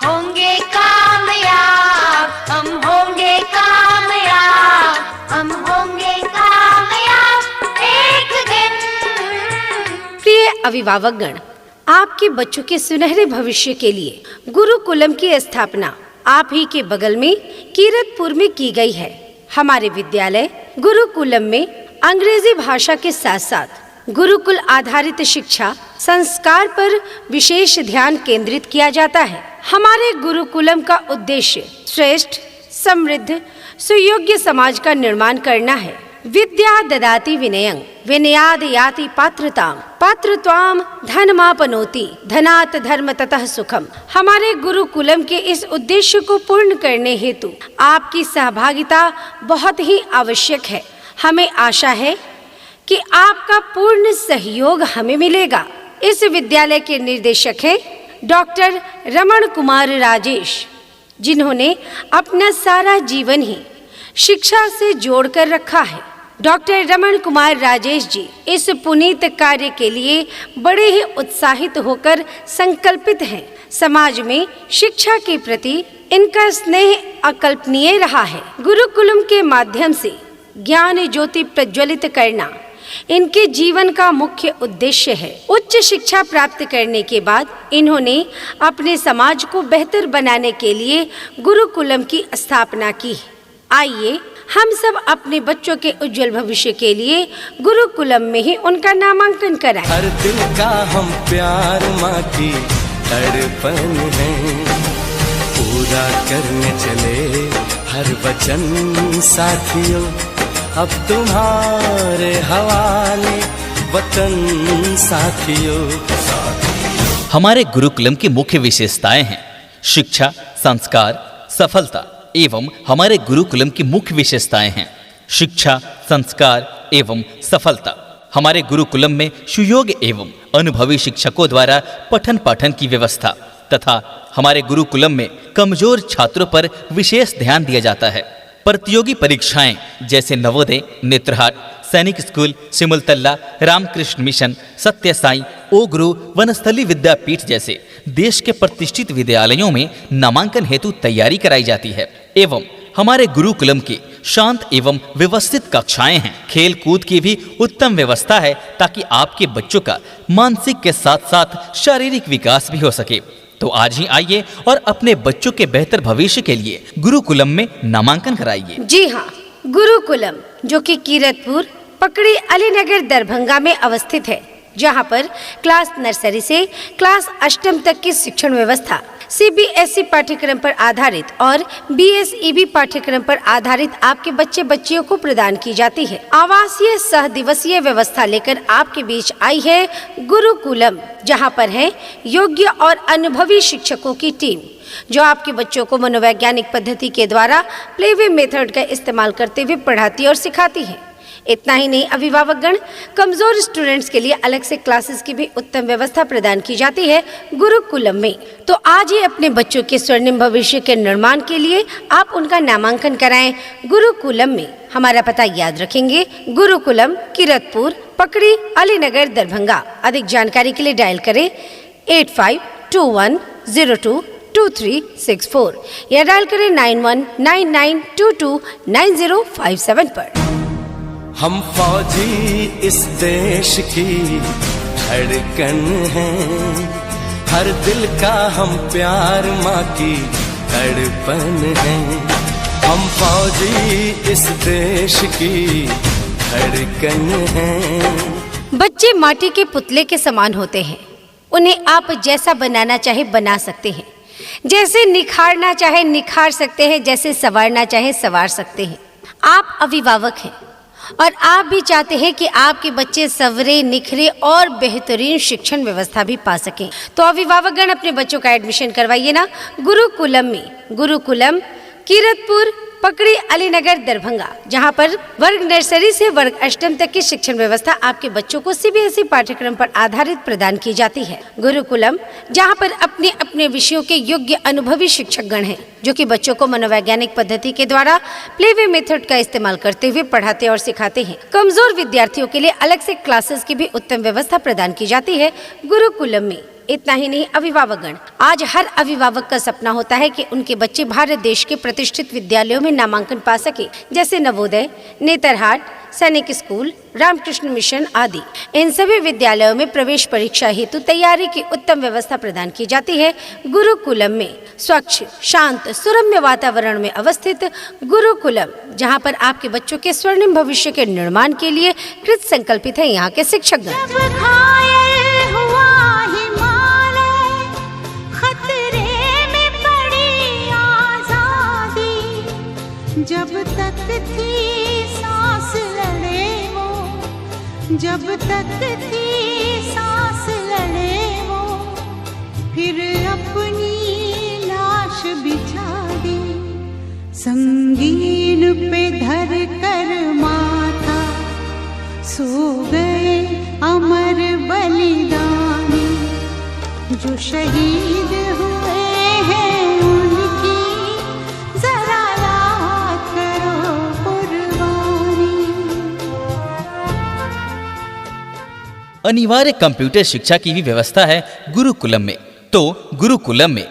होंगे कामयाब, हम होंगे कामयाब, हम होंगे कामयाब एक दिन। प्रिय अभिभावकगण, आपके बच्चों के सुनहरे भविष्य के लिए गुरुकुलम की स्थापना आप ही के बगल में कीरतपुर में की गई है। हमारे विद्यालय गुरुकुलम में अंग्रेजी भाषा के साथ साथ गुरुकुल आधारित शिक्षा संस्कार पर विशेष ध्यान केंद्रित किया जाता है। हमारे गुरुकुलम का उद्देश्य श्रेष्ठ, समृद्ध, सुयोग्य समाज का निर्माण करना है। विद्या ददाति विनयं, विनयाद याति पात्रताम, पात्रत्वाम धनमापनोति, धनात् धर्म ततः सुखम। हमारे गुरुकुलम के इस उद्देश्य को पूर्ण करने हेतु आपकी सहभागिता बहुत ही आवश्यक है। हमें आशा है कि आपका पूर्ण सहयोग हमें मिलेगा। इस विद्यालय के निर्देशक हैं डॉक्टर रमण कुमार राजेश, जिन्होंने अपना सारा जीवन ही शिक्षा से जोड़कर रखा है। डॉक्टर रमण कुमार राजेश जी इस पुनीत कार्य के लिए बड़े ही उत्साहित होकर संकल्पित हैं। समाज में शिक्षा के प्रति इनका स्नेह अकल्पनीय रहा है। गुरुकुलम के माध्यम से ज्ञान ज्योति प्रज्वलित करना इनके जीवन का मुख्य उद्देश्य है। उच्च शिक्षा प्राप्त करने के बाद इन्होंने अपने समाज को बेहतर बनाने के लिए गुरुकुलम की स्थापना की। आइए हम सब अपने बच्चों के उज्जवल भविष्य के लिए गुरुकुलम में ही उनका नामांकन कराएं। हर दिल का हम प्यार माँ की तड़पन है, पूरा करने चले हर वचन साथियों, अब तुम्हारे हवाले वतन साथियों। हमारे गुरुकुलम की मुख्य विशेषताएं हैं शिक्षा, संस्कार, सफलता एवं हमारे गुरुकुलम की मुख्य विशेषताएं हैं शिक्षा, संस्कार एवं सफलता। हमारे गुरुकुलम में सुयोग्य एवं अनुभवी शिक्षकों द्वारा पठन पाठन की व्यवस्था तथा हमारे गुरुकुलम में कमजोर छात्रों पर विशेष ध्यान दिया जाता है। प्रतियोगी परीक्षाएं जैसे नवोदय, नेत्रहाट, सैनिक स्कूल, सिमुलतल्ला, रामकृष्ण मिशन, सत्य साई, ओ गुरु, वनस्थली विद्यापीठ जैसे देश के प्रतिष्ठित विद्यालयों में नामांकन हेतु तैयारी कराई जाती है। एवं हमारे गुरुकुलम की शांत एवं व्यवस्थित कक्षाएं हैं। खेल कूद की भी उत्तम व्यवस्था है ताकि आपके बच्चों का मानसिक के साथ साथ शारीरिक विकास भी हो सके। तो आज ही आइए और अपने बच्चों के बेहतर भविष्य के लिए गुरुकुलम में नामांकन कराइए। जी हाँ, गुरुकुलम जो कि कीरतपुर, पकड़ी, अलीनगर, दरभंगा में अवस्थित है, जहाँ पर क्लास नर्सरी से क्लास 8वीं तक की शिक्षण व्यवस्था CBSE पाठ्यक्रम पर आधारित और BSEB पाठ्यक्रम पर आधारित आपके बच्चे बच्चियों को प्रदान की जाती है। आवासीय सह दिवसीय व्यवस्था लेकर आपके बीच आई है गुरुकुलम, जहां पर है योग्य और अनुभवी शिक्षकों की टीम, जो आपके बच्चों को मनोवैज्ञानिक पद्धति के द्वारा प्लेवे मेथड का इस्तेमाल करते हुए पढ़ाती और सिखाती है। इतना ही नहीं, अभिभावकगण, कमजोर स्टूडेंट्स के लिए अलग से क्लासेस की भी उत्तम व्यवस्था प्रदान की जाती है गुरुकुलम में। तो आज ही अपने बच्चों के स्वर्णिम भविष्य के निर्माण के लिए आप उनका नामांकन कराएं गुरुकुलम में। हमारा पता याद रखेंगे, गुरुकुलम, कीरतपुर, पकड़ी, अलीनगर, दरभंगा। अधिक जानकारी के लिए डायल करें 8521022364 या डायल करें 9199229057 पर। हम फौजी इस देश की धड़कन हैं, हर दिल का हम प्यार माँ की तड़पन है। हम फौजी इस देश की धड़कन हैं। बच्चे माटी के पुतले के समान होते हैं। उन्हें आप जैसा बनाना चाहे बना सकते हैं, जैसे निखारना चाहे निखार सकते हैं, जैसे संवारना चाहे संवार सकते हैं। आप अभिभावक हैं और आप भी चाहते हैं कि आपके बच्चे सवरे, निखरे और बेहतरीन शिक्षण व्यवस्था भी पा सकें। तो अभिभावकगण अपने बच्चों का एडमिशन करवाइए ना गुरुकुलम में। गुरुकुलम, कीरतपुर, पकड़ी, अलीनगर, दरभंगा, जहां पर वर्ग नर्सरी से वर्ग 8वीं तक की शिक्षण व्यवस्था आपके बच्चों को CBSE पाठ्यक्रम पर आधारित प्रदान की जाती है। गुरुकुलम, जहां पर अपने अपने विषयों के योग्य अनुभवी शिक्षकगण हैं, जो कि बच्चों को मनोवैज्ञानिक पद्धति के द्वारा प्लेवे मेथड का इस्तेमाल करते हुए पढ़ाते और सिखाते हैं। कमजोर विद्यार्थियों के लिए अलग से क्लासेस की भी उत्तम व्यवस्था प्रदान की जाती है गुरुकुलम में। इतना ही नहीं अभिभावकगण, आज हर अभिभावक का सपना होता है कि उनके बच्चे भारत देश के प्रतिष्ठित विद्यालयों में नामांकन पा सके, जैसे नवोदय, नेतरहाट, सैनिक स्कूल, रामकृष्ण मिशन आदि। इन सभी विद्यालयों में प्रवेश परीक्षा हेतु तैयारी की उत्तम व्यवस्था प्रदान की जाती है। गुरुकुलम में स्वच्छ, शांत, सुरम्य वातावरण में अवस्थित गुरुकुलम, जहां पर आपके बच्चों के स्वर्णिम भविष्य के निर्माण के लिए कृत संकल्पित है यहाँ के शिक्षकगण। जब तक थी सांस लड़े वो, जब तक थी सांस लड़े वो, फिर अपनी लाश बिछा दी, संगीन पे धर कर माथा, सो गए अमर बलिदानी, जो शहीद हुए हैं उनकी जरा अनिवार्य कंप्यूटर शिक्षा की भी व्यवस्था है गुरुकुलम में। तो गुरुकुलम में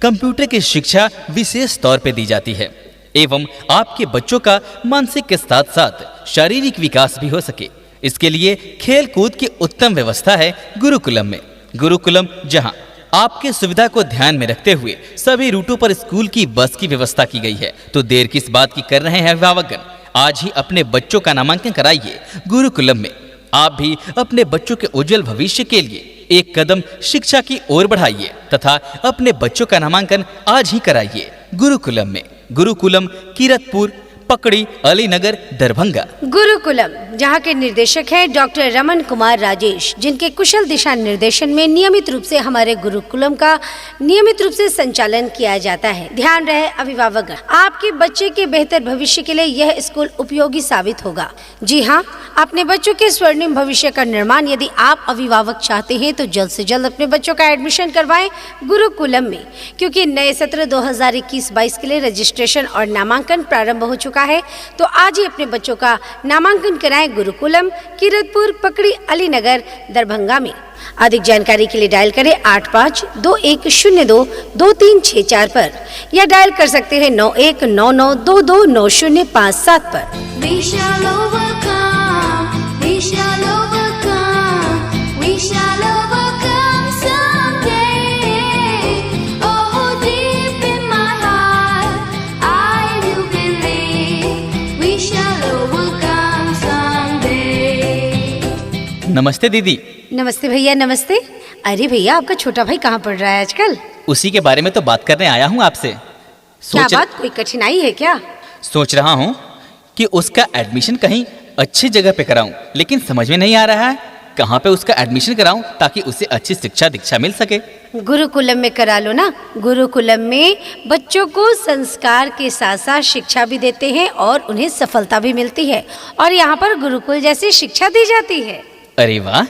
कंप्यूटर की शिक्षा विशेष तौर पे दी जाती है एवं आपके बच्चों का मानसिक के साथ साथ शारीरिक विकास भी हो सके, इसके लिए खेल कूद की उत्तम व्यवस्था है गुरुकुलम में। गुरुकुलम जहां आपके सुविधा को ध्यान में रखते हुए सभी रूटों पर स्कूल की बस की व्यवस्था की गई है। तो देर किस बात की कर रहे हैं अभिभावकगण, आज ही अपने बच्चों का नामांकन कराइए गुरुकुलम में। आप भी अपने बच्चों के उज्जवल भविष्य के लिए एक कदम शिक्षा की ओर बढ़ाइए तथा अपने बच्चों का नामांकन आज ही कराइए गुरुकुलम में। गुरुकुलम कीरतपुर, पकड़ी, अलीनगर, दरभंगा। गुरुकुलम जहाँ के निर्देशक हैं डॉक्टर रमन कुमार राजेश, जिनके कुशल दिशा निर्देशन में नियमित रूप से हमारे गुरुकुलम का नियमित रूप से संचालन किया जाता है। ध्यान रहे अभिभावक, आपके बच्चे के बेहतर भविष्य के लिए यह स्कूल उपयोगी साबित होगा। जी हाँ, अपने बच्चों के स्वर्णिम भविष्य का निर्माण यदि आप अभिभावक चाहते हैं तो जल्द से जल्द अपने बच्चों का एडमिशन करवाएं गुरुकुलम में, क्योंकि नए सत्र 2021-22 के लिए रजिस्ट्रेशन और नामांकन प्रारंभ हो चुका है। तो आज ही अपने बच्चों का नामांकन कराएं गुरुकुलम कीरतपुर, पकड़ी, अलीनगर, दरभंगा में। अधिक जानकारी के लिए डायल करें 8521022364 पर या डायल कर सकते हैं 9199229057 पर। We shall overcome, we shall overcome, we shall overcome someday. Oh, deep in my heart, I do believe we shall overcome someday. नमस्ते दीदी। नमस्ते भैया, नमस्ते। अरे भैया, आपका छोटा भाई कहाँ पढ़ रहा है आजकल? उसी के बारे में तो बात करने आया हूँ आपसे। क्या बात, कोई कठिनाई है क्या? सोच रहा हूँ कि उसका एडमिशन कहीं अच्छी जगह पे कराऊं, लेकिन समझ में नहीं आ रहा है कहाँ पे उसका एडमिशन कराऊं ताकि उसे अच्छी शिक्षा दीक्षा मिल सके। गुरुकुलम में करा लो ना। गुरुकुलम में बच्चों को संस्कार के साथ साथ शिक्षा भी देते हैं और उन्हें सफलता भी मिलती है, और यहाँ पर गुरुकुल जैसी शिक्षा दी जाती है। अरे वाह,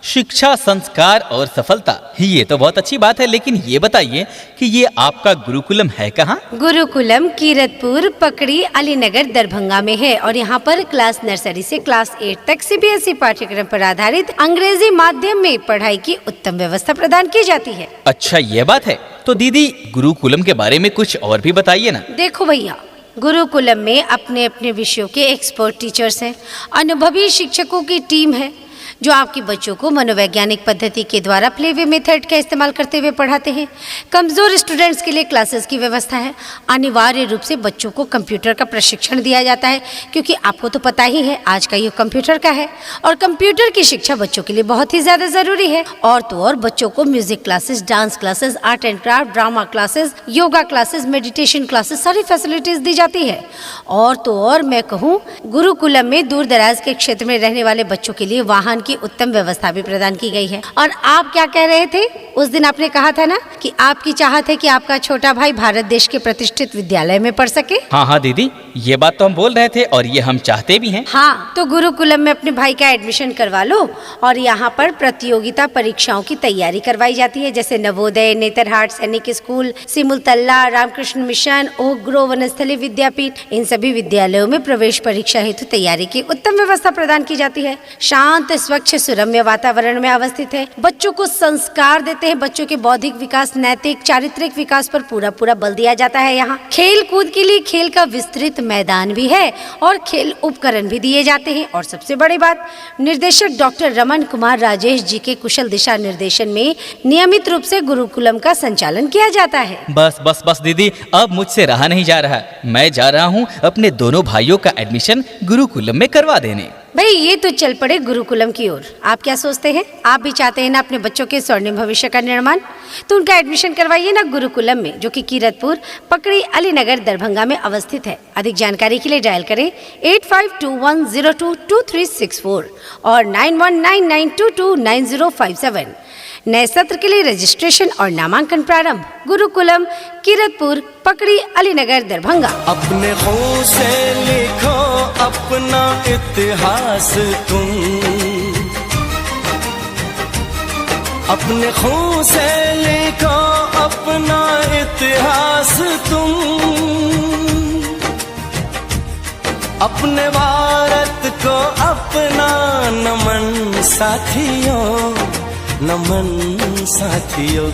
शिक्षा, संस्कार और सफलता, ये तो बहुत अच्छी बात है। लेकिन ये बताइए कि ये आपका गुरुकुलम है कहाँ? गुरुकुलम कीरतपुर, पकड़ी, अलीनगर, दरभंगा में है, और यहाँ पर क्लास नर्सरी से क्लास 8 तक CBSE पाठ्यक्रम पर आधारित अंग्रेजी माध्यम में पढ़ाई की उत्तम व्यवस्था प्रदान की जाती है। अच्छा, ये बात है। तो दीदी, गुरुकुलम के बारे में कुछ और भी बताइए ना। देखो भैया, गुरुकुलम में अपने अपने विषयों के एक्सपर्ट टीचर्स हैं, अनुभवी शिक्षकों की टीम है जो आपके बच्चों को मनोवैज्ञानिक पद्धति के द्वारा प्लेवे मेथड का इस्तेमाल करते हुए पढ़ाते हैं। कमजोर स्टूडेंट्स के लिए क्लासेस की व्यवस्था है। अनिवार्य रूप से बच्चों को कंप्यूटर का प्रशिक्षण दिया जाता है, क्योंकि आपको तो पता ही है आज का युग कंप्यूटर का है, और कंप्यूटर की शिक्षा बच्चों के लिए बहुत ही ज्यादा जरूरी है। और तो और बच्चों को music classes, dance classes, art and craft, drama classes, yoga classes, meditation classes, सारी फैसिलिटीज दी जाती है। और तो और मैं कहूँ, गुरुकुलम में दूर दराज के क्षेत्र में रहने वाले बच्चों के लिए वाहन की उत्तम व्यवस्था भी प्रदान की गई है। और आप क्या कह रहे थे उस दिन? आपने कहा था ना कि आपकी चाहत है कि आपका छोटा भाई भारत देश के प्रतिष्ठित विद्यालय में पढ़ सके। हाँ दीदी, ये बात तो हम बोल रहे थे और ये हम चाहते भी हैं। हाँ, तो गुरुकुलम में अपने भाई का एडमिशन करवा लो, और यहाँ पर प्रतियोगिता परीक्षाओं की तैयारी करवाई जाती है, जैसे Navodaya, Netarhat, Sainik school, Simultala, Ramakrishna mission, Oak Grove Vanasthali Vidyapith, इन सभी विद्यालयों में प्रवेश परीक्षा हेतु तैयारी की उत्तम व्यवस्था प्रदान की जाती है। शांत, स्वच्छ सुरम्य वातावरण में अवस्थित है। बच्चों को संस्कार देते हैं। बच्चों के बौद्धिक विकास, नैतिक, चारित्रिक विकास पर पूरा बल दिया जाता है। यहाँ खेल कूद के लिए खेल का विस्तृत मैदान भी है और खेल उपकरण भी दिए जाते हैं। और सबसे बड़ी बात, निर्देशक डॉक्टर रमन कुमार राजेश जी के कुशल दिशा निर्देशन में नियमित रूप से गुरुकुलम का संचालन किया जाता है। बस दीदी, अब मुझसे रहा नहीं जा रहा। मैं जा रहा हूँ अपने दोनों भाइयों का एडमिशन गुरुकुलम में करवा देने। भाई ये तो चल पड़े गुरुकुलम की ओर। आप क्या सोचते हैं? आप भी चाहते हैं ना अपने बच्चों के स्वर्णिम भविष्य का निर्माण? तो उनका एडमिशन करवाइए ना गुरुकुलम में, जो कि कीरतपुर, पकड़ी, अलीनगर, दरभंगा में अवस्थित है। अधिक जानकारी के लिए डायल करें 8521022364 और 9199229057। नए सत्र के लिए रजिस्ट्रेशन और नामांकन प्रारंभ। गुरुकुलम, कीरतपुर, पकड़ी, अलीनगर, दरभंगा। अपने खून से लिखो अपना इतिहास तुम, अपने खून से लिखो अपना इतिहास तुम, अपने भारत को अपना नमन साथियों, नमन साथियों।